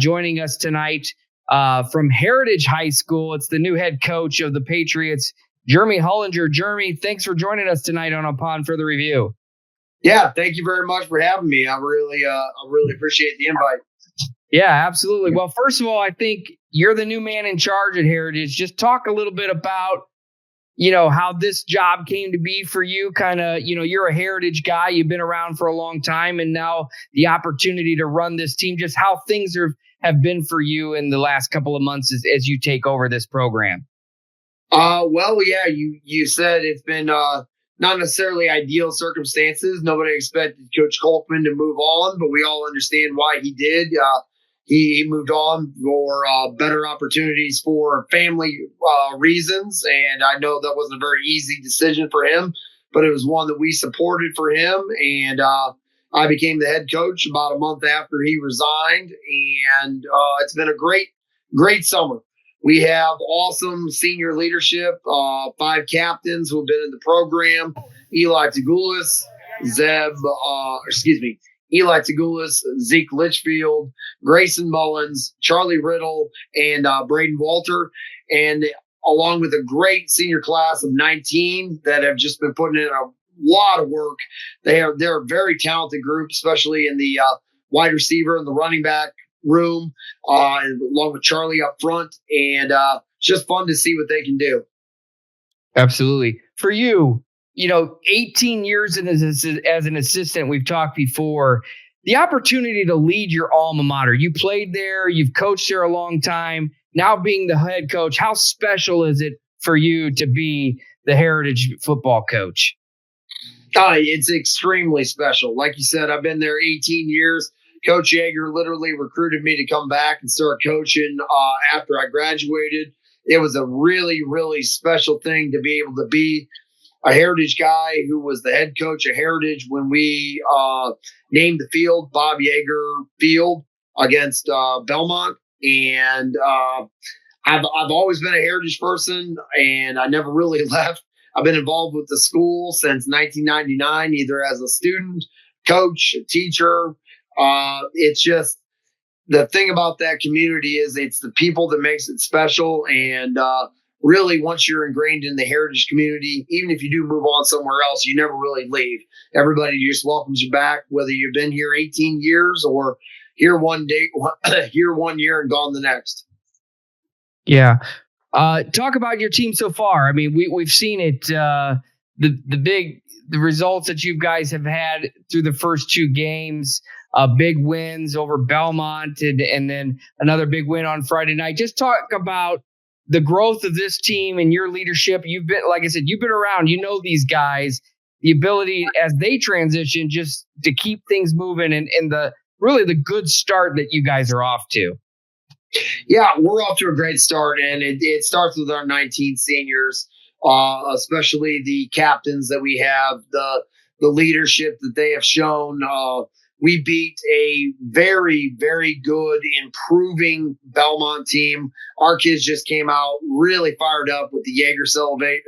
joining us tonight from Heritage High School. It's the new head coach of the Patriots, Jeremy Hullinger. Jeremy, thanks for joining us tonight on Upon Further Review. Yeah, thank you very much for having me. I really appreciate the invite. Yeah, absolutely. Well, first of all, I think you're the new man in charge at Heritage. Just talk a little bit about, how this job came to be for you. Kind of, you're a Heritage guy. You've been around for a long time, and now the opportunity to run this team, just how things have been for you in the last couple of months as you take over this program. You said it's been not necessarily ideal circumstances. Nobody expected Coach Kolkman to move on, but we all understand why he did. He moved on for better opportunities for family reasons, and I know that wasn't a very easy decision for him, but it was one that we supported for him, and I became the head coach about a month after he resigned, and it's been a great summer. We have awesome senior leadership, 5 captains who have been in the program: Eli Tagulis, Zeke Litchfield, Grayson Mullins, Charlie Riddle, and Braden Walter, and along with a great senior class of 19 that have just been putting in a lot of work. They're a very talented group, especially in the wide receiver and the running back room, along with Charlie up front, and it's just fun to see what they can do. Absolutely. For you, 18 years as an assistant, we've talked before, the opportunity to lead your alma mater. You played there, you've coached there a long time. Now being the head coach, how special is it for you to be the Heritage football coach? It's extremely special. Like you said, I've been there 18 years. Coach Yeager literally recruited me to come back and start coaching after I graduated. It was a really, really special thing to be able to be a Heritage guy who was the head coach of Heritage when we named the field Bob Yeager Field against Belmont. And I've always been a Heritage person, and I never really left. I've been involved with the school since 1999, either as a student, coach, teacher. It's just the thing about that community is it's the people that makes it special. And really, once you're ingrained in the Heritage community, even if you do move on somewhere else, you never really leave. Everybody just welcomes you back, whether you've been here 18 years or here one year and gone the next. Yeah. Talk about your team so far. I mean, we've seen it, the results that you guys have had through the first 2 games, big wins over Belmont and then another big win on Friday night. Just talk about the growth of this team and your leadership. You've been, like I said, you've been around, these guys, the ability as they transition just to keep things moving and the good start that you guys are off to. Yeah, we're off to a great start, and it starts with our 19 seniors, especially the captains that we have, the leadership that they have shown. We beat a very, very good, improving Belmont team. Our kids just came out really fired up with the Yeager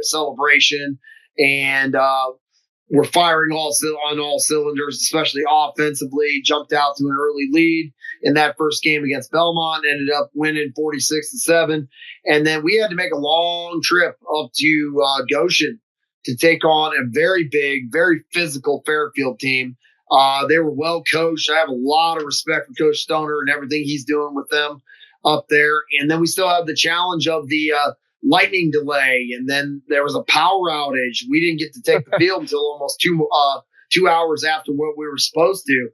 celebration, and we're firing on all cylinders, especially offensively. Jumped out to an early lead in that first game against Belmont, ended up winning 46-7. And then we had to make a long trip up to Goshen to take on a very big, very physical Fairfield team. They were well coached. I have a lot of respect for Coach Stoner and everything he's doing with them up there. And then we still have the challenge of the lightning delay, and then there was a power outage. We didn't get to take the field until almost 2 hours after what we were supposed to.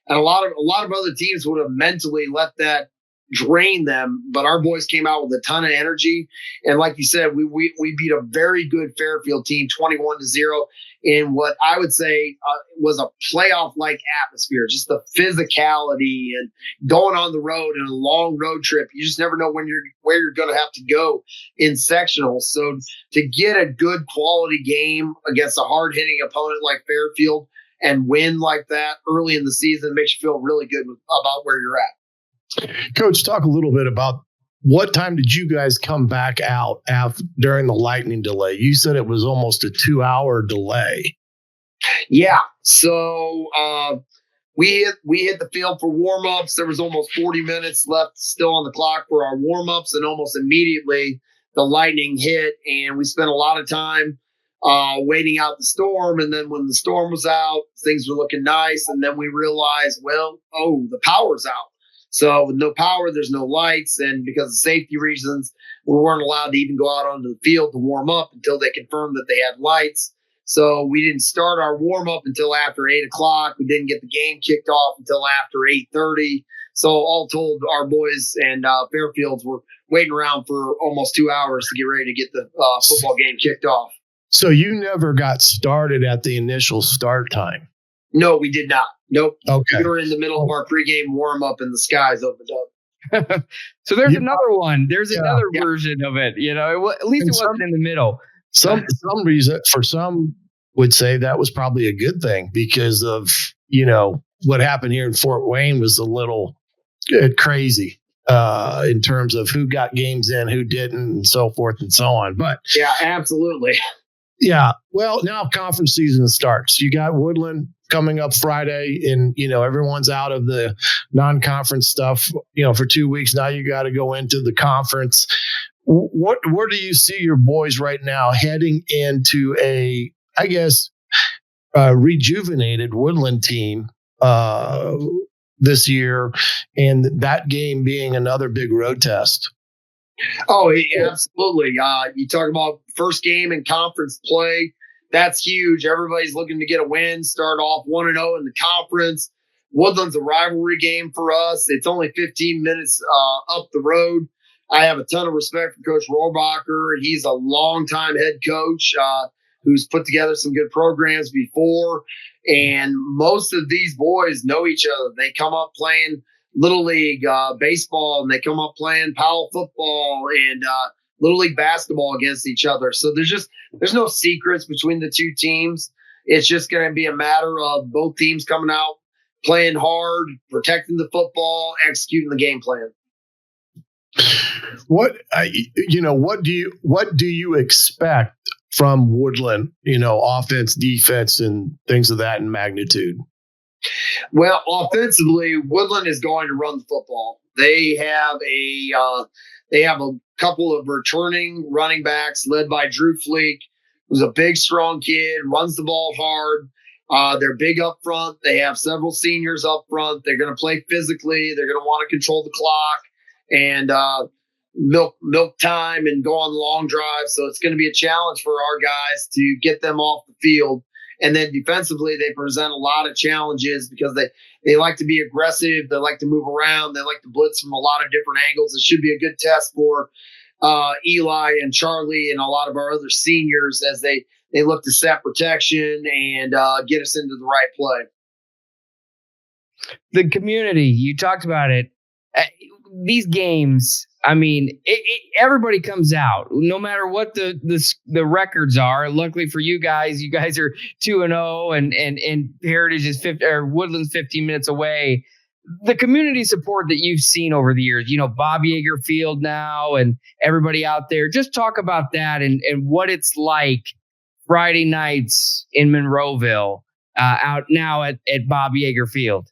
And a lot of other teams would have mentally let that drain them, but our boys came out with a ton of energy. And like you said, we beat a very good Fairfield team 21-0 in what I would say was a playoff-like atmosphere, just the physicality and going on the road and a long road trip. You just never know where you're going to have to go in sectionals. So to get a good quality game against a hard-hitting opponent like Fairfield and win like that early in the season makes you feel really good about where you're at. Coach, talk a little bit about what time did you guys come back out during the lightning delay? You said it was almost a 2-hour delay. Yeah. So we hit the field for warm-ups. There was almost 40 minutes left still on the clock for our warm-ups, and almost immediately the lightning hit, and we spent a lot of time waiting out the storm. And then when the storm was out, things were looking nice, and then we realized, the power's out. So with no power, there's no lights, and because of safety reasons, we weren't allowed to even go out onto the field to warm up until they confirmed that they had lights. So we didn't start our warm up until after 8 o'clock. We didn't get the game kicked off until after 8:30. So all told, our boys and Fairfields were waiting around for almost 2 hours to get ready to get the football game kicked off. So you never got started at the initial start time? No, we did not. Nope. Okay. We were in the middle of our pregame warm up, and the skies opened up. So there's another one. There's another version of it. At least it wasn't in the middle. Some reason, for some would say that was probably a good thing because of, what happened here in Fort Wayne was a little crazy in terms of who got games in, who didn't, and so forth and so on. But yeah, absolutely. Yeah. Well, now conference season starts. You got Woodland coming up Friday, and, everyone's out of the non-conference stuff, for 2 weeks. Now you got to go into the conference. Where do you see your boys right now heading into a, I guess, rejuvenated Woodland team this year, and that game being another big road test? Oh, yeah, absolutely. You talk about first game in conference play. That's huge. Everybody's looking to get a win, start off 1-0 in the conference. Woodland's a rivalry game for us. It's only 15 minutes up the road. I have a ton of respect for Coach Rohrbacher. He's a longtime head coach who's put together some good programs before. And most of these boys know each other. They come up playing Little League baseball, and they come up playing Powell football and Little League basketball against each other. So there's no secrets between the two teams. It's just going to be a matter of both teams coming out, playing hard, protecting the football, executing the game plan. What do you expect from Woodland? Offense, defense, and things of that in magnitude. Well, offensively, Woodland is going to run the football. They have a couple of returning running backs led by Drew Fleek, who's a big, strong kid, runs the ball hard. They're big up front. They have several seniors up front. They're going to play physically. They're going to want to control the clock and milk time and go on long drives. So it's going to be a challenge for our guys to get them off the field. And then defensively, they present a lot of challenges because they like to be aggressive. They like to move around. They like to blitz from a lot of different angles. It should be a good test for Eli and Charlie and a lot of our other seniors as they look to set protection and get us into the right play. The community, you talked about it. These games, I mean, everybody comes out, no matter what the records are. Luckily for you guys are 2-0, and Heritage is Woodland's 15 minutes away. The community support that you've seen over the years, Bob Yeager Field now, and everybody out there. Just talk about that and what it's like Friday nights in Monroeville, out now at Bob Yeager Field.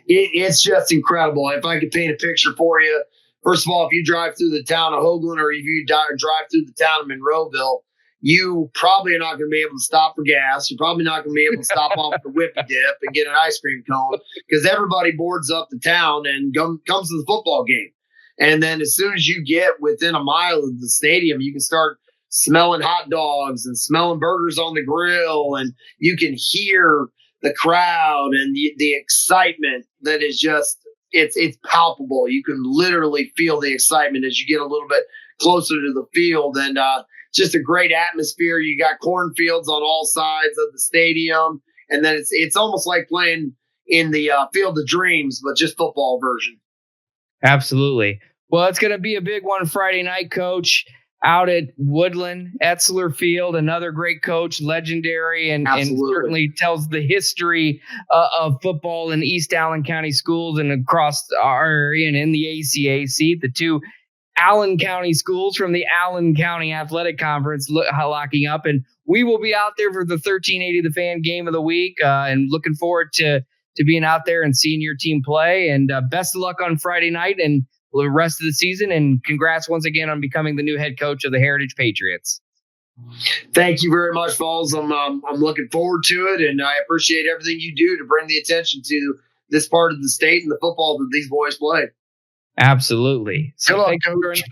It's just incredible. If I could paint a picture for you, first of all, if you drive through the town of Hoagland or if you drive through the town of Monroeville, you probably are not going to be able to stop for gas. You're probably not going to be able to stop off the Whippy Dip and get an ice cream cone because everybody boards up the town and comes to the football game. And then as soon as you get within a mile of the stadium, you can start smelling hot dogs and smelling burgers on the grill, and you can hear the crowd and the excitement that is just it's palpable. You can literally feel the excitement as you get a little bit closer to the field, and just a great atmosphere. You got cornfields on all sides of the stadium, and then it's almost like playing in the Field of Dreams, but just football version. Absolutely. Well, it's going to be a big one Friday night, Coach, out at Woodland, Etzler Field. Another great coach, legendary, and certainly tells the history of football in East Allen County schools and across our area and in the ACAC. The two Allen County schools from the Allen County Athletic Conference locking up. And we will be out there for the 1380 The Fan game of the week, and looking forward to to being out there and seeing your team play. And best of luck on Friday night and the rest of the season. And congrats once again on becoming the new head coach of the Heritage Patriots. Thank you very much, Falls. I'm looking forward to it, and I appreciate everything you do to bring the attention to this part of the state and the football that these boys play. Absolutely. So Good luck, Coach.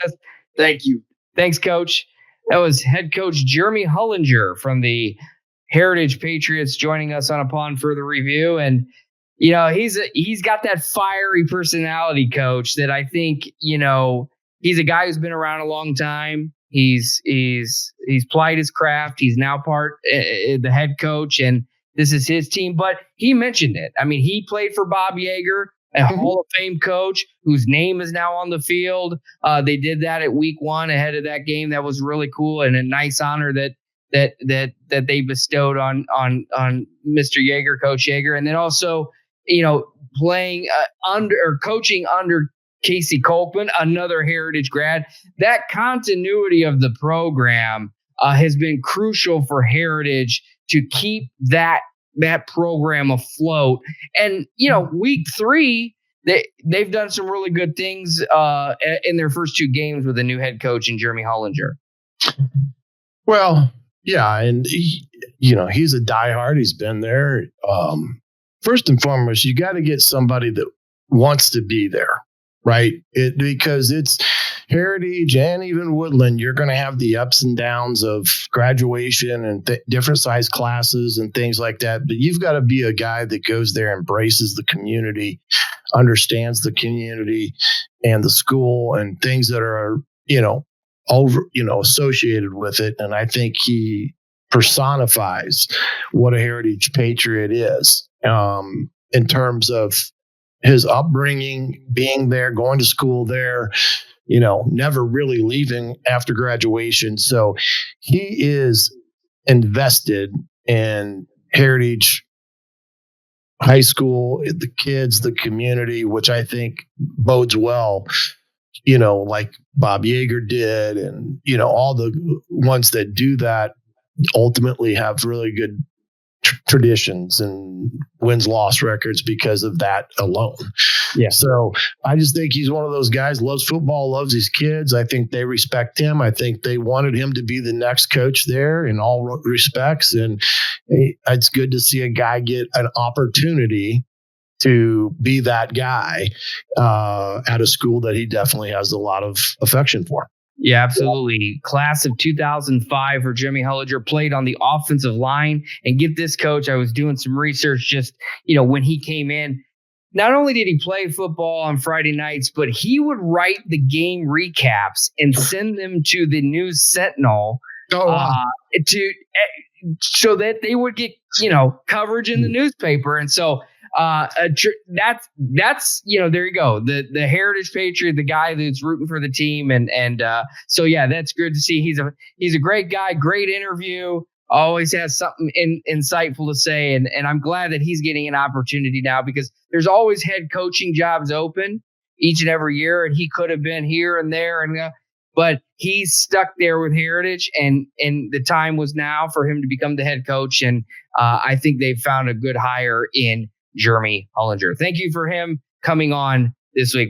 Thank you. Thanks, Coach. That was head coach Jeremy Hullinger from the Heritage Patriots joining us on Upon Further Review. And, you know, he's got that fiery personality, Coach, that I think, you know, he's a guy who's been around a long time. He's plied his craft. He's now the head coach, and this is his team. But he mentioned it. I mean, he played for Bob Yeager, a Hall of Fame coach whose name is now on the field. They did that at week 1 ahead of that game. That was really cool and a nice honor that they bestowed on Mr. Yeager, Coach Yeager, and then also, you know, coaching under Casey Colkman, another Heritage grad. That continuity of the program has been crucial for Heritage to keep that program afloat. And, you know, week 3, they've done some really good things in their first 2 games with a new head coach in Jeremy Hullinger. Well, yeah, and he's a diehard. He's been there. First and foremost, you got to get somebody that wants to be there. Right. Because it's Heritage and even Woodland. You're going to have the ups and downs of graduation and different size classes and things like that. But you've got to be a guy that goes there, embraces the community, understands the community and the school and things that are, associated with it. And I think he personifies what a Heritage Patriot is in terms of his upbringing, being there, going to school there, never really leaving after graduation. So he is invested in Heritage High School, the kids, the community, which I think bodes well, like Bob Yeager did. And, all the ones that do that ultimately have really good traditions and wins-loss records because of that alone. Yeah. So I just think he's one of those guys, loves football, loves his kids. I think they respect him. I think they wanted him to be the next coach there in all respects. And it's good to see a guy get an opportunity to be that guy at a school that he definitely has a lot of affection for. Yeah, absolutely. Class of 2005 for Jimmy Hullinger, played on the offensive line. And get this, Coach, I was doing some research just, when he came in. Not only did he play football on Friday nights, but he would write the game recaps and send them to the News Sentinel so that they would get, coverage in the newspaper. And so that's there you go. The Heritage Patriot, the guy that's rooting for the team. And so, yeah, that's good to see. He's a great guy, great interview, always has something insightful to say. And I'm glad that he's getting an opportunity now, because there's always head coaching jobs open each and every year. And he could have been here and there, but he's stuck there with Heritage, and the time was now for him to become the head coach. And I think they've found a good hire in Jeremy Hullinger. Thank you for him coming on this week.